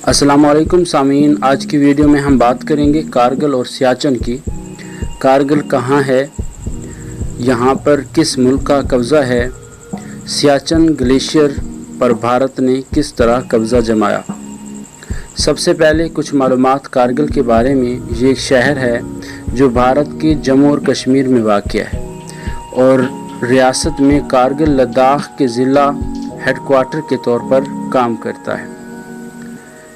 अस्सलाम वालेकुम सामीन, आज की वीडियो में हम बात करेंगे कारगिल और सियाचिन की। कारगिल कहाँ है, यहाँ पर किस मुल्क का कब्ज़ा है, सियाचिन ग्लेशियर पर भारत ने किस तरह कब्ज़ा जमाया। सबसे पहले कुछ मालूमात कारगिल के बारे में। ये एक शहर है जो भारत के जम्मू और कश्मीर में वाक़या है और रियासत में कारगिल लद्दाख के ज़िला हेडक्वार्टर के तौर पर काम करता है।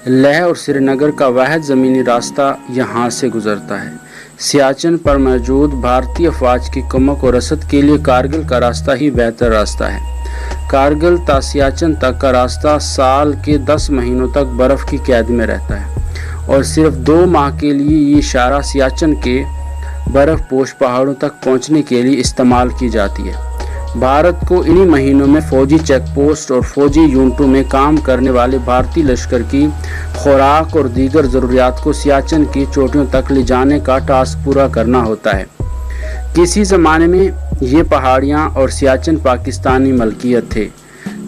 लेह और श्रीनगर का वाहिद ज़मीनी रास्ता यहाँ से गुज़रता है। सियाचिन पर मौजूद भारतीय फ़ौज की कमक और रसद के लिए कारगिल का रास्ता ही बेहतर रास्ता है। कारगिल ता सियाचिन तक का रास्ता साल के 10 महीनों तक बर्फ़ की कैद में रहता है और सिर्फ 2 माह के लिए ये इशारा सियाचिन के बर्फ़ पोश पहाड़ों तक पहुँचने के लिए इस्तेमाल की जाती है। भारत को इन्हीं महीनों में फ़ौजी चेक पोस्ट और फ़ौजी यूनिटों में काम करने वाले भारतीय लश्कर की खुराक और दीगर ज़रूरियात को सियाचिन की चोटियों तक ले जाने का टास्क पूरा करना होता है। किसी ज़माने में ये पहाड़ियाँ और सियाचिन पाकिस्तानी मलकियत थे,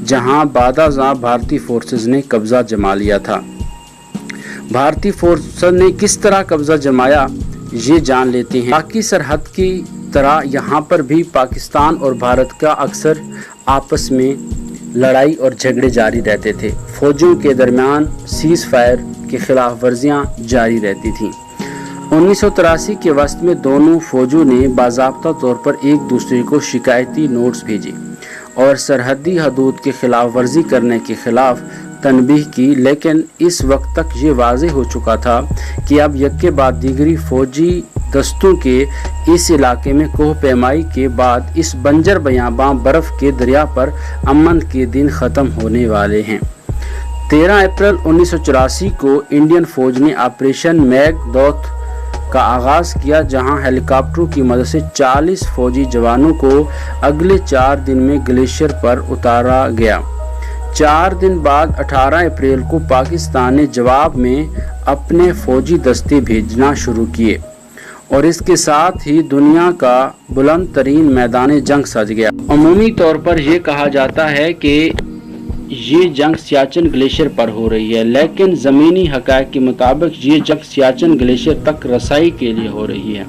जहाँ बादाज़ां भारतीय फोर्सेस ने कब्ज़ा जमा लिया था। भारतीय फोर्सेस ने किस तरह कब्ज़ा जमाया, ये जान लेते हैं। पाकि सरहद की तरह यहाँ पर भी पाकिस्तान और भारत का अक्सर आपस में लड़ाई और झगड़े जारी रहते थे। फौजों के दरमियान सीज़ फायर की खिलाफ वर्जियाँ जारी रहती थीं। 1983 के वस्त में दोनों फौजों ने बाज़ाब्ता तौर पर एक दूसरे को शिकायती नोट्स भेजे और सरहदी हदूद की खिलाफ वर्जी करने के खिलाफ तनबीह की, लेकिन इस वक्त तक ये वाज़ेह हो चुका था कि अब यक्के बाद दीगरी फौजी दस्तों के इस इलाके में कोह पैमाई के बाद इस बंजर बयाबां बर्फ़ के दरिया पर अमन के दिन ख़त्म होने वाले हैं। 13 अप्रैल 1984 को इंडियन फ़ौज ने ऑपरेशन मैगदौत का आगाज़ किया, जहां हेलीकॉप्टरों की मदद से 40 फौजी जवानों को अगले 4 दिन में ग्लेशियर पर उतारा गया। 4 दिन बाद 18 अप्रैल को पाकिस्तान ने जवाब में अपने फौजी दस्ते भेजना शुरू किए और इसके साथ ही दुनिया का बुलंद तरीन मैदान जंग सज गया। अमूमी तौर पर यह कहा जाता है कि ये जंग सियाचिन ग्लेशियर पर हो रही है, लेकिन ज़मीनी हक़ाइक़ के मुताबिक ये जंग सियाचिन ग्लेशियर तक रसाई के लिए हो रही है।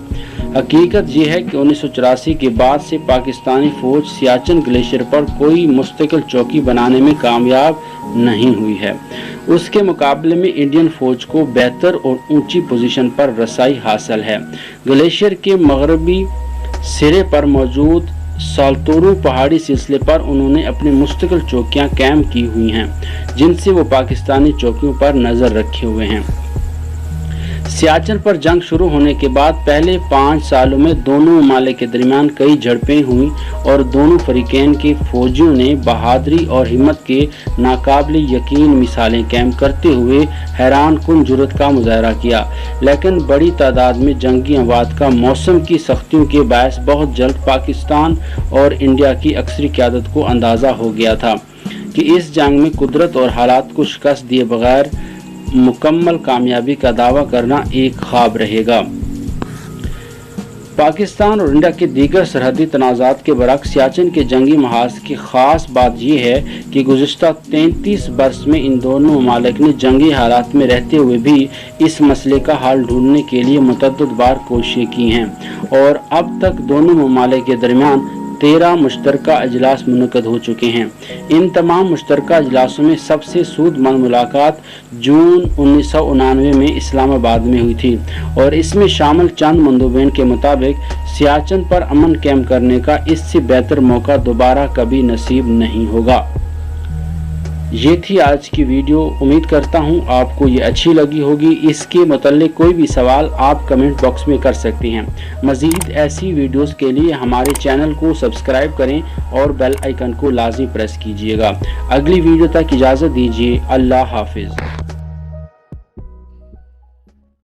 हकीकत ये है कि 1984 के बाद से पाकिस्तानी फ़ौज सियाचिन ग्लेशियर पर कोई मुस्तकिल चौकी बनाने में कामयाब नहीं हुई है। उसके मुकाबले में इंडियन फ़ौज को बेहतर और ऊंची पोजीशन पर रसाई हासिल है। ग्लेशियर के मगरबी सिरे पर मौजूद साल्तोरो पहाड़ी सिलसिले पर उन्होंने अपनी मुस्तकिल चौकियां कायम की हुई हैं, जिनसे वो पाकिस्तानी चौकियों पर नज़र रखे हुए हैं। सियाचिन पर जंग शुरू होने के बाद पहले 5 सालों में दोनों ममालिक के दरमियान कई झड़पें हुई और दोनों फरीकैन के फौजियों ने बहादुरी और हिम्मत के नाकाबिले यकीन मिसालें कायम करते हुए हैरान कुन जुर्रत का मुजाहरा किया, लेकिन बड़ी तादाद में जंगी अमवात का मौसम की सख्तियों के बायस बहुत जल्द पाकिस्तान और इंडिया की अक्सरी क़यादत को अंदाज़ा हो गया था कि इस जंग में कुदरत और हालात को शिकस्त दिए बगैर मुकम्मल कामयाबी का दावा करना एक ख्वाब रहेगा। पाकिस्तान और इंडिया के दीगर सरहदी तनाज़ात के बरक्स सियाचिन के जंगी महाज की ख़ास बात यह है कि गुज़िश्ता 33 बरस में इन दोनों ममालिक ने जंगी हालात में रहते हुए भी इस मसले का हल ढूंढने के लिए मुतअद्दिद बार कोशिशें की हैं और अब तक दोनों ममालिक के दरमियान 13 मुश्तरका अजलास मुनक़द हो चुके हैं। इन तमाम मुश्तरका अजलासों में सबसे सूदमंद मुलाकात जून 1999 में इस्लामाबाद में हुई थी और इसमें शामिल चंद मंदूबेन के मुताबिक सियाचिन पर अमन कायम करने का इससे बेहतर मौका दोबारा कभी नसीब नहीं होगा। ये थी आज की वीडियो। उम्मीद करता हूँ आपको ये अच्छी लगी होगी। इसके मुताल्लिक कोई भी सवाल आप कमेंट बॉक्स में कर सकते हैं। मज़ीद ऐसी वीडियोस के लिए हमारे चैनल को सब्सक्राइब करें और बेल आइकन को लाज़मी प्रेस कीजिएगा। अगली वीडियो तक इजाज़त दीजिए। अल्लाह हाफिज़।